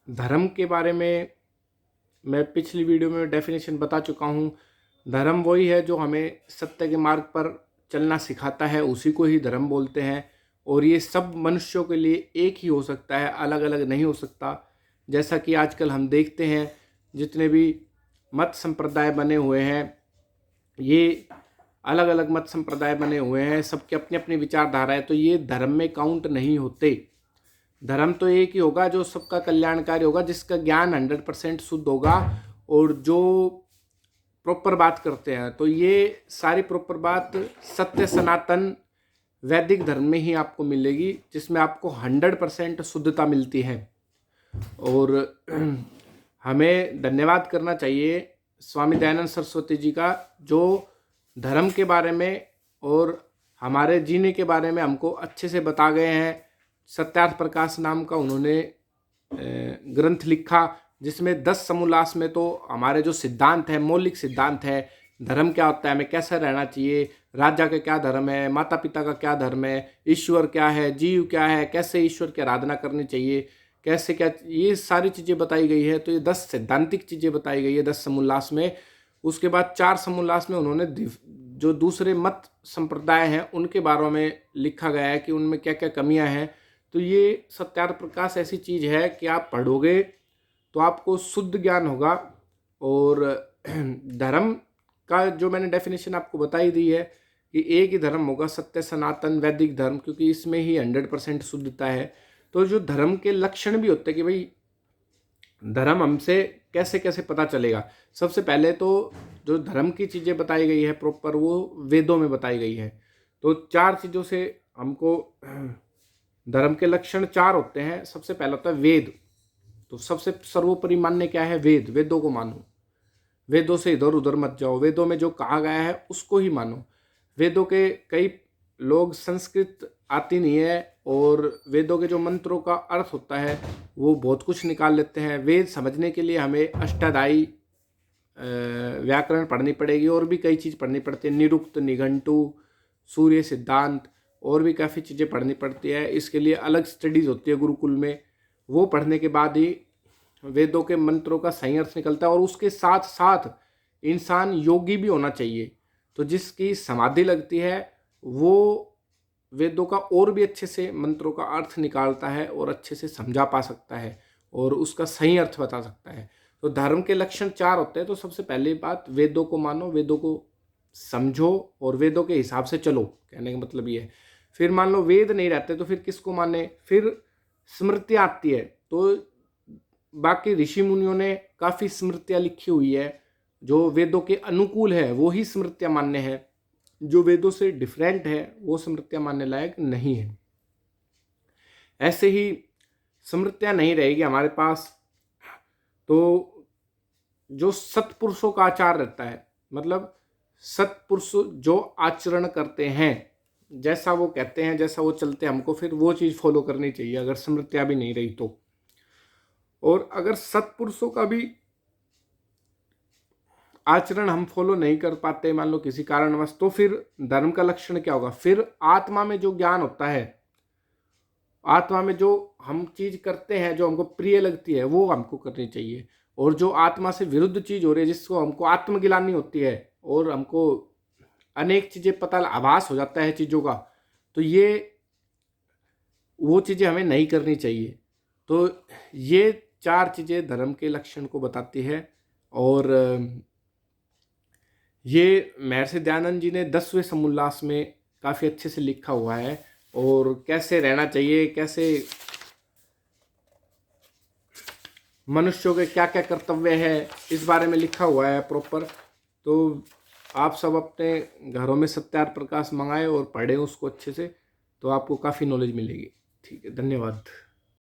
धर्म के बारे में मैं पिछली वीडियो में डेफिनेशन बता चुका हूँ। धर्म वही है जो हमें सत्य के मार्ग पर चलना सिखाता है, उसी को ही धर्म बोलते हैं। और ये सब मनुष्यों के लिए एक ही हो सकता है, अलग अलग नहीं हो सकता। जैसा कि आजकल हम देखते हैं जितने भी मत संप्रदाय बने हुए हैं, ये अलग अलग मत संप्रदाय बने हुए हैं, सबकी अपनी अपनी विचारधारा है, तो ये धर्म में काउंट नहीं होते। धर्म तो एक ही होगा जो सबका कल्याणकारी होगा, जिसका ज्ञान 100% शुद्ध होगा और जो प्रॉपर बात करते हैं। तो ये सारी प्रॉपर बात सत्य सनातन वैदिक धर्म में ही आपको मिलेगी, जिसमें आपको 100% शुद्धता मिलती है। और हमें धन्यवाद करना चाहिए स्वामी दयानंद सरस्वती जी का, जो धर्म के बारे में और हमारे जीने के बारे में हमको अच्छे से बता गए हैं। सत्यार्थ प्रकाश नाम का उन्होंने ग्रंथ लिखा, जिसमें 10 समोल्लास में तो हमारे जो सिद्धांत है, मौलिक सिद्धांत है, धर्म क्या होता है, हमें कैसा रहना चाहिए, राजा का क्या धर्म है, माता पिता का क्या धर्म है, ईश्वर क्या है, जीव क्या है, कैसे ईश्वर की आराधना करनी चाहिए, कैसे क्या, ये सारी चीज़ें बताई गई है। तो ये 10 सैद्धांतिक चीज़ें बताई गई है 10 समोल्लास में। उसके बाद 4 समोल्लास में उन्होंने जो दूसरे मत संप्रदाय हैं उनके बारे में लिखा गया है कि उनमें क्या क्या कमियां हैं। तो ये सत्यार्थ प्रकाश ऐसी चीज़ है कि आप पढ़ोगे तो आपको शुद्ध ज्ञान होगा। और धर्म का जो मैंने डेफिनेशन आपको बताई दी है कि एक ही धर्म होगा, सत्य सनातन वैदिक धर्म, क्योंकि इसमें ही 100% शुद्धता है। तो जो धर्म के लक्षण भी होते हैं कि भाई धर्म हमसे कैसे कैसे पता चलेगा। सबसे पहले तो जो धर्म की चीज़ें बताई गई है प्रॉपर, वो वेदों में बताई गई है। तो 4 चीज़ों से हमको धर्म के लक्षण 4 होते हैं। सबसे पहला होता है वेद। तो सबसे सर्वोपरि मान्य क्या है? वेद। वेदों को मानो, वेदों से इधर उधर मत जाओ, वेदों में जो कहा गया है उसको ही मानो। वेदों के कई लोग संस्कृत आती नहीं है और वेदों के जो मंत्रों का अर्थ होता है वो बहुत कुछ निकाल लेते हैं। वेद समझने के लिए हमें अष्टाध्यायी व्याकरण पढ़नी पड़ेगी और भी कई चीज़ पढ़नी पड़ती है, निरुक्त, निघंटु, सूर्य सिद्धांत, और भी काफ़ी चीज़ें पढ़नी पड़ती है। इसके लिए अलग स्टडीज़ होती है गुरुकुल में। वो पढ़ने के बाद ही वेदों के मंत्रों का सही अर्थ निकलता है। और उसके साथ साथ इंसान योगी भी होना चाहिए। तो जिसकी समाधि लगती है वो वेदों का और भी अच्छे से मंत्रों का अर्थ निकालता है और अच्छे से समझा पा सकता है और उसका सही अर्थ बता सकता है। तो धर्म के लक्षण 4 होते हैं। तो सबसे पहली बात, वेदों को मानो, वेदों को समझो और वेदों के हिसाब से चलो। कहने का मतलब ये है। फिर मान लो वेद नहीं रहते तो फिर किसको माने? फिर स्मृतियाँ आती है। तो बाकी ऋषि मुनियों ने काफ़ी स्मृतियाँ लिखी हुई है, जो वेदों के अनुकूल है वो ही स्मृतियाँ मान्य है। जो वेदों से डिफरेंट है वो स्मृतियाँ मानने लायक नहीं है। ऐसे ही स्मृतियाँ नहीं रहेगी हमारे पास तो जो सत्पुरुषों का आचार रहता है, मतलब सत्पुरुष जो आचरण करते हैं, जैसा वो कहते हैं, जैसा वो चलते हैं, हमको फिर वो चीज़ फॉलो करनी चाहिए अगर स्मृतियाँ भी नहीं रही तो। और अगर सत्पुरुषों का भी आचरण हम फॉलो नहीं कर पाते, मान लो किसी कारणवश, तो फिर धर्म का लक्षण क्या होगा? फिर आत्मा में जो ज्ञान होता है, आत्मा में जो हम चीज करते हैं जो हमको प्रिय लगती है वो हमको करनी चाहिए। और जो आत्मा से विरुद्ध चीज हो रही है, जिसको हमको आत्मगिलानी होती है और हमको अनेक चीजें पता आभास हो जाता है चीजों का, तो ये वो चीजें हमें नहीं करनी चाहिए। तो ये 4 चीजें धर्म के लक्षण को बताती है। और ये महर्षि दयानंद जी ने 10वें समोल्लास में काफ़ी अच्छे से लिखा हुआ है। और कैसे रहना चाहिए, कैसे मनुष्यों के क्या क्या कर्तव्य है, इस बारे में लिखा हुआ है प्रॉपर। तो आप सब अपने घरों में सत्यार्थ प्रकाश मंगाए और पढ़ें उसको अच्छे से, तो आपको काफ़ी नॉलेज मिलेगी। ठीक है, धन्यवाद।